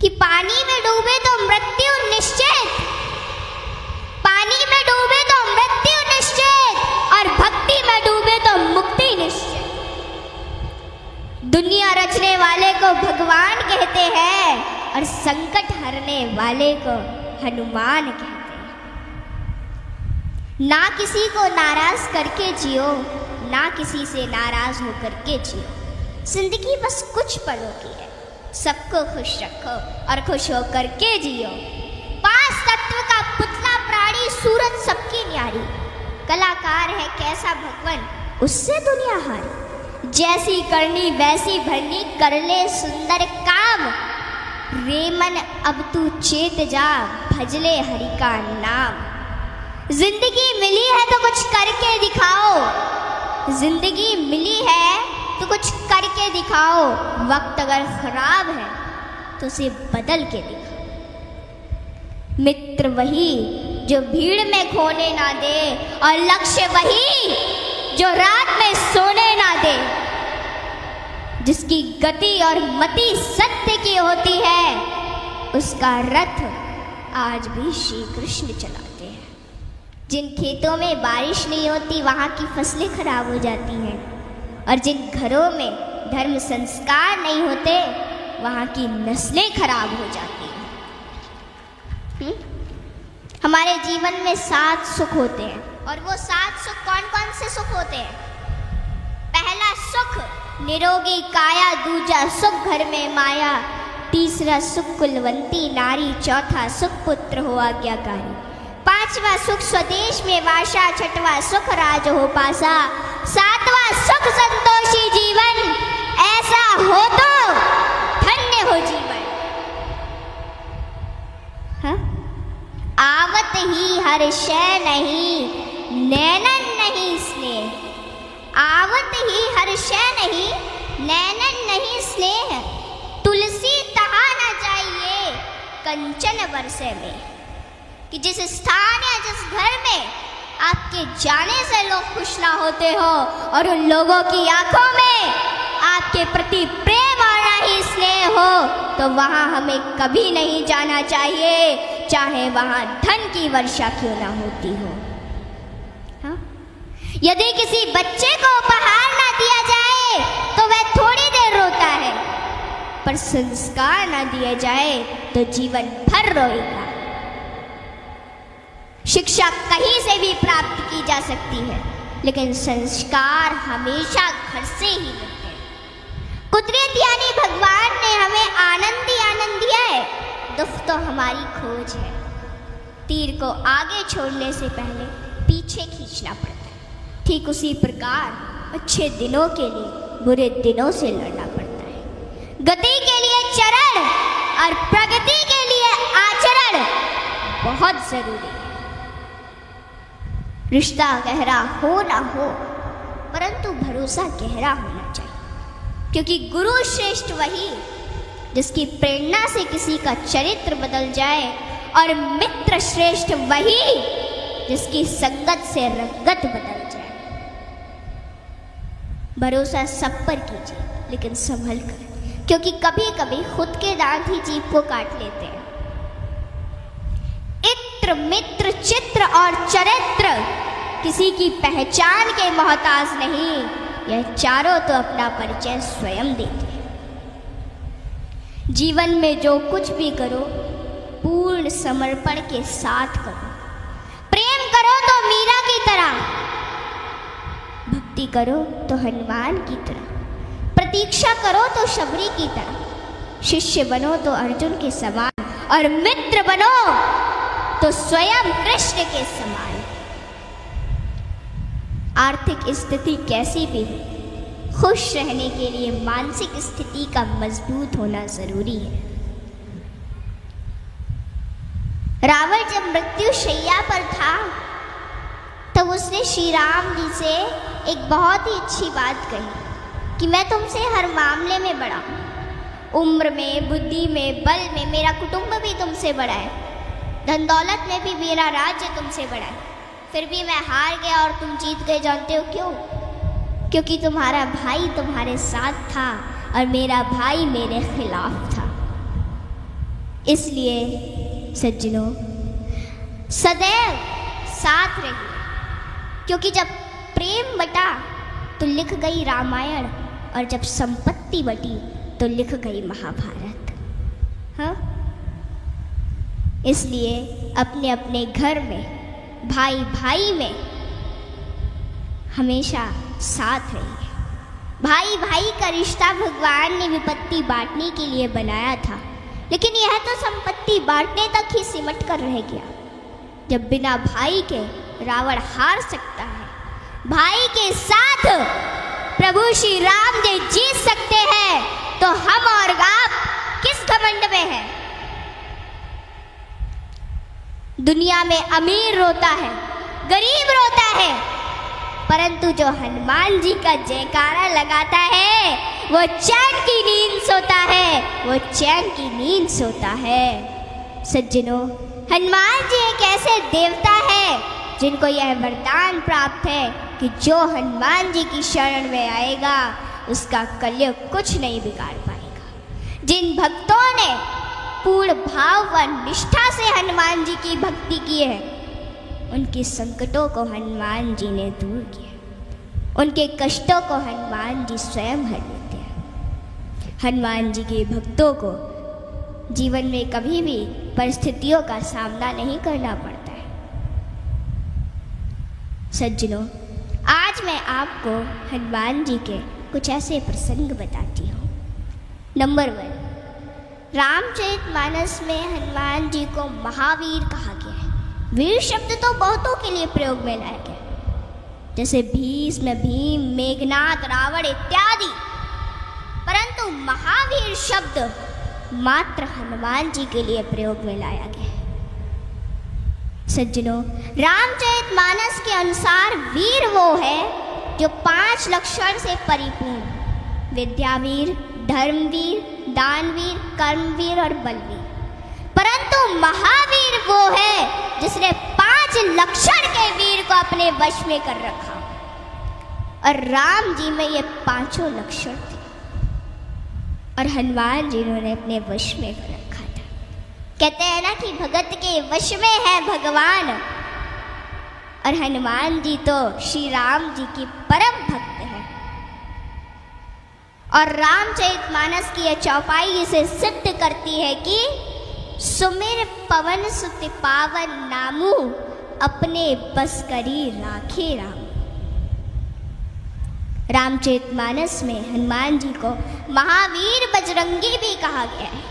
कि पानी में डूबे तो मृत्यु निश्चित, पानी में डूबे तो मृत्यु निश्चित, और भक्ति में डूबे तो मुक्ति निश्चित। दुनिया रचने वाले को भगवान कहते हैं और संकट हरने वाले को हनुमान कहते हैं। ना किसी को नाराज करके जियो, ना किसी से नाराज होकर के जियो। जिंदगी बस कुछ पलों की है, सबको खुश रखो और खुश होकर के जियो। पांच तत्व का पुतला प्राणी सूरत सबकी न्यारी, कलाकार है कैसा भगवान उससे दुनिया हारी। जैसी करनी वैसी भरनी, कर ले सुंदर काम। रेमन अब तू चेत जा, भजले हरि का नाम। जिंदगी मिली है तो कुछ करके दिखाओ, जिंदगी मिली है तो कुछ करके दिखाओ। वक्त अगर खराब है तो उसे बदल के दिखाओ। मित्र वही जो भीड़ में खोने ना दे, और लक्ष्य वही जो रात में सोने ना दे। जिसकी गति और मति सत्य की होती है, उसका रथ आज भी श्री कृष्ण चलाते हैं। जिन खेतों में बारिश नहीं होती वहाँ की फसलें खराब हो जाती हैं, और जिन घरों में धर्म संस्कार नहीं होते वहाँ की नस्लें खराब हो जाती हैं। हमारे जीवन में 7 सुख होते हैं, और वो 7 सुख कौन कौन से सुख होते हैं? पहला सुख निरोगी काया, दूजा सुख घर में माया, तीसरा सुख कुलवंती नारी, चौथा सुख पुत्र हो आज्ञाकारी, पांचवा सुख स्वदेश में वासा, छठवां सुख राज हो पासा, सातवां सुख संतोषी जीवन, ऐसा हो तो धन्य हो जीवन। हाँ? आवत ही हर शय नहीं, नैनन नहीं स्नेह। आवत ही हर शय नहीं, नैनन नहीं स्नेह। तुलसी तहा न जाइए कंचन बरसे में। कि जिस स्थान या जिस घर में आपके जाने से लोग खुश ना होते हो, और उन लोगों की आंखों में आपके प्रति प्रेम और ना ही स्नेह हो, तो वहाँ हमें कभी नहीं जाना चाहिए, चाहे वहाँ धन की वर्षा क्यों ना होती हो। हाँ? यदि किसी बच्चे को उपहार ना दिया जाए तो वह थोड़ी देर रोता है, पर संस्कार ना दिया जाए तो जीवन भर रोएगा। शिक्षा कहीं से भी प्राप्त की जा सकती है, लेकिन संस्कार हमेशा घर से ही मिलते हैं। कुदरत यानी भगवान ने हमें आनंद ही आनंद दिया है, दुख तो हमारी खोज है। तीर को आगे छोड़ने से पहले पीछे खींचना पड़ता है। ठीक उसी प्रकार अच्छे दिनों के लिए बुरे दिनों से लड़ना पड़ता है। गति के लिए चरण और प्रगति के लिए आचरण बहुत जरूरी है। रिश्ता गहरा हो ना हो, परंतु भरोसा गहरा होना चाहिए, क्योंकि गुरु श्रेष्ठ वही जिसकी प्रेरणा से किसी का चरित्र बदल जाए, और मित्र श्रेष्ठ वही जिसकी संगत से रंगत बदल जाए। भरोसा सब पर कीजिए, लेकिन संभल कर, क्योंकि कभी कभी खुद के दांत ही जीभ को काट लेते हैं। इत्र मित्र चित्र और चरित्र किसी की पहचान के मोहताज नहीं, यह चारों तो अपना परिचय स्वयं देते हैं। जीवन में जो कुछ भी करो पूर्ण समर्पण के साथ करो। प्रेम करो तो मीरा की तरह, भक्ति करो तो हनुमान की तरह, प्रतीक्षा करो तो शबरी की तरह, शिष्य बनो तो अर्जुन के समान, और मित्र बनो तो स्वयं कृष्ण के समान। आर्थिक स्थिति कैसी भी हो, खुश रहने के लिए मानसिक स्थिति का मजबूत होना जरूरी है। रावण जब मृत्यु शैया पर था तब उसने श्री राम जी से एक बहुत ही अच्छी बात कही कि मैं तुमसे हर मामले में बड़ा हूँ, उम्र में, बुद्धि में, बल में मेरा कुटुंब भी तुमसे बड़ा है, धन दौलत में भी मेरा राज्य तुमसे बड़ा है, फिर भी मैं हार गया और तुम जीत गए। जानते हो क्यों? क्योंकि तुम्हारा भाई तुम्हारे साथ था और मेरा भाई मेरे खिलाफ था। इसलिए सज्जनों, सदैव साथ रहिए, क्योंकि जब प्रेम बटा तो लिख गई रामायण, और जब संपत्ति बटी तो लिख गई महाभारत। हाँ, इसलिए अपने अपने घर में, भाई भाई में हमेशा साथ रहिए। भाई भाई का रिश्ता भगवान ने विपत्ति बांटने के लिए बनाया था, लेकिन यह तो संपत्ति बांटने तक ही सिमट कर रह गया। जब बिना भाई के रावण हार सकता है, भाई के साथ प्रभु श्री राम जी जीत सकते हैं, तो हम और आप किस घमंड में हैं? दुनिया में अमीर रोता है, गरीब रोता है, परंतु जो हनुमान जी का जयकारा लगाता है वो चैन की नींद सोता है, वो चैन की नींद सोता है। सज्जनों, हनुमान जी एक ऐसे देवता है जिनको यह वरदान प्राप्त है कि जो हनुमान जी की शरण में आएगा उसका कलयुग कुछ नहीं बिगाड़ पाएगा। जिन भक्तों ने पूर्ण भाव व निष्ठा से हनुमान जी की भक्ति की है, उनके संकटों को हनुमान जी ने दूर किया, उनके कष्टों को हनुमान जी स्वयं हर लेते हैं। हनुमान जी के भक्तों को जीवन में कभी भी परिस्थितियों का सामना नहीं करना पड़ता है। सज्जनों, आज मैं आपको हनुमान जी के कुछ ऐसे प्रसंग बताती हूँ। नंबर 1, रामचरितमानस में हनुमान जी को महावीर कहा गया है। वीर शब्द तो बहुतों के लिए प्रयोग में लाया गया, जैसे भीष्म, भीम, मेघनाद, रावण इत्यादि, परंतु महावीर शब्द मात्र हनुमान जी के लिए प्रयोग में लाया गया है। सज्जनों, रामचरितमानस के अनुसार वीर वो है जो 5 लक्षण से परिपूर्ण, विद्यावीर, धर्मवीर, दानवीर, कर्मवीर और बलवीर। परंतु महावीर वो है जिसने 5 लक्षण के वीर को अपने वश में कर रखा, और राम जी में ये 5 लक्षण थे और हनुमान जी ने अपने वश में कर रखा था। कहते हैं ना कि भगत के वश में है भगवान, और हनुमान जी तो श्री राम जी की परम भक्त है। और रामचरितमानस की यह चौपाई इसे सिद्ध करती है कि सुमिर पवन सुत पावन नामू, अपने बस करी राखे राम। रामचरितमानस में हनुमान जी को महावीर बजरंगी भी कहा गया है।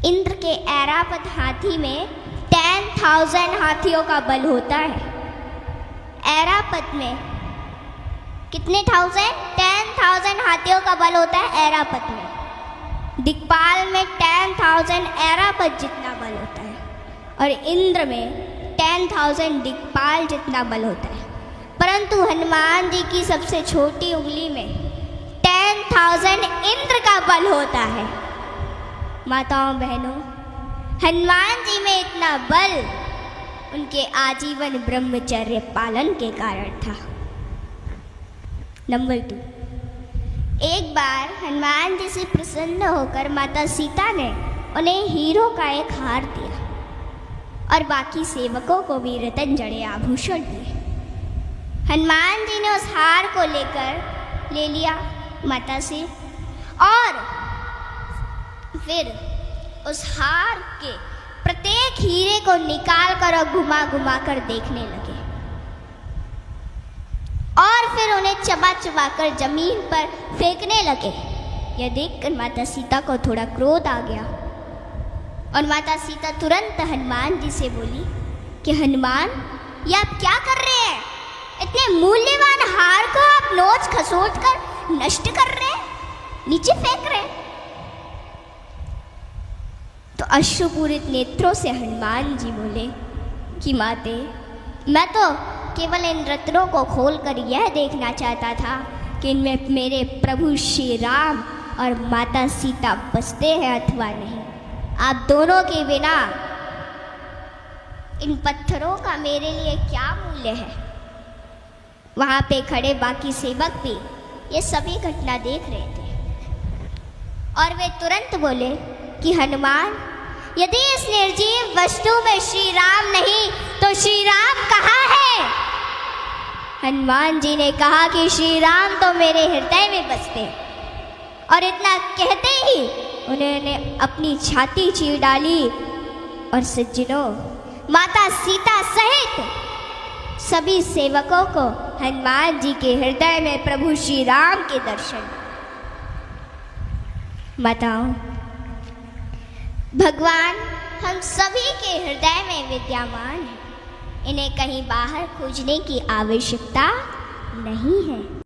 इंद्र के ऐरावत हाथी में 10,000 हाथियों का बल होता है। ऐरावत में कितने 10,000 हाथियों का बल होता है ऐरावत में। दिक्पाल में 10,000 ऐरावत जितना बल होता है, और इंद्र में 10,000 दिक्पाल जितना बल होता है। परंतु हनुमान जी की सबसे छोटी उंगली में 10,000 इंद्र का बल होता है। माताओं बहनों, हनुमान जी में इतना बल उनके आजीवन ब्रह्मचर्य पालन के कारण था। नंबर 2, एक बार हनुमान जी से प्रसन्न होकर माता सीता ने उन्हें हीरो का एक हार दिया और बाकी सेवकों को भी रतन जड़े आभूषण दिए। हनुमान जी ने उस हार को ले लिया माता से, और फिर उस हार के प्रत्येक हीरे को निकाल कर और घुमा घुमा कर देखने लगे, और फिर उन्हें चबा चबा कर जमीन पर फेंकने लगे। यह देखकर माता सीता को थोड़ा क्रोध आ गया, और माता सीता तुरंत हनुमान जी से बोली कि हनुमान, ये आप क्या कर रहे हैं? इतने मूल्यवान हार को आप नोच खसोट कर नष्ट कर रहे हैं, नीचे फेंक रहे हैं। तो अश्रुपूरित नेत्रों से हनुमान जी बोले कि माते, मैं तो केवल इन रत्नों को खोलकर यह देखना चाहता था कि इनमें मेरे प्रभु श्री राम और माता सीता बसते हैं अथवा नहीं। आप दोनों के बिना इन पत्थरों का मेरे लिए क्या मूल्य है? वहाँ पे खड़े बाकी सेवक भी ये सभी घटना देख रहे थे, और वे तुरंत बोले कि हनुमान, यदि इस निर्जीव वस्तु में श्री राम नहीं तो श्री राम कहाँ है? हनुमान जी ने कहा कि श्री राम तो मेरे हृदय में बसते हैं। और इतना कहते ही उन्होंने अपनी छाती चीर डाली और सज्जनों, माता सीता सहित सभी सेवकों को हनुमान जी के हृदय में प्रभु श्री राम के दर्शन। माताओं, भगवान हम सभी के हृदय में विद्यमान है, इन्हें कहीं बाहर खोजने की आवश्यकता नहीं है।